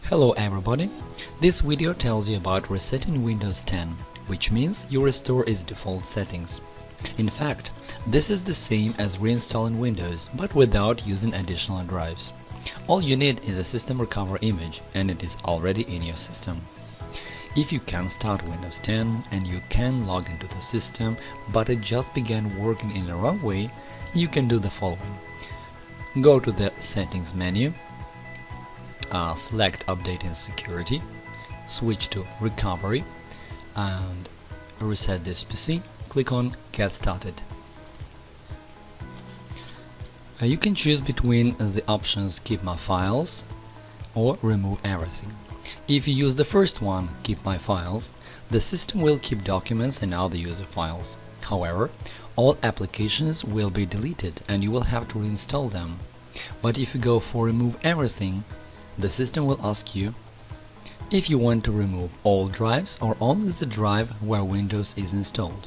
Hello everybody, this video tells you about resetting Windows 10, which means you restore its default settings. In fact, this is the same as reinstalling Windows, but without using additional drives. All you need is a system recovery image and it is already in your system. If you can start Windows 10 and you can log into the system, but it just began working in the wrong way, you can do the following. Go to the Settings menu, select Update and Security, switch to Recovery and reset this PC. Click on Get Started. You can choose between the options Keep My Files or Remove Everything. If you use the first one, Keep My Files, the system will keep documents and other user files. However, all applications will be deleted and you will have to reinstall them. But if you go for Remove Everything, the system will ask you if you want to remove all drives or only the drive where Windows is installed,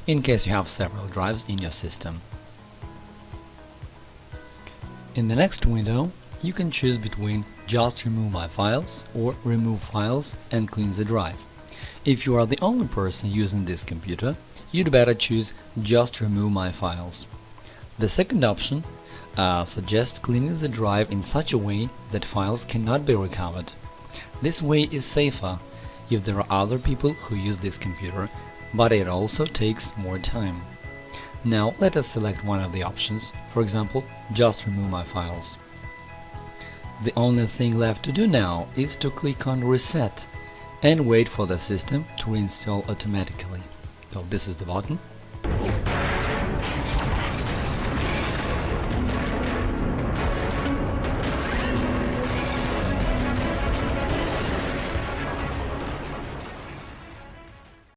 in case you have several drives in your system. In the next window, you can choose between Just Remove My Files or Remove Files and Clean the Drive. If you are the only person using this computer, you'd better choose Just Remove My Files. The second option suggests cleaning the drive in such a way that files cannot be recovered. This way is safer if there are other people who use this computer, but it also takes more time. Now let us select one of the options, for example, Just Remove My Files. The only thing left to do now is to click on Reset and wait for the system to reinstall automatically. So this is the button.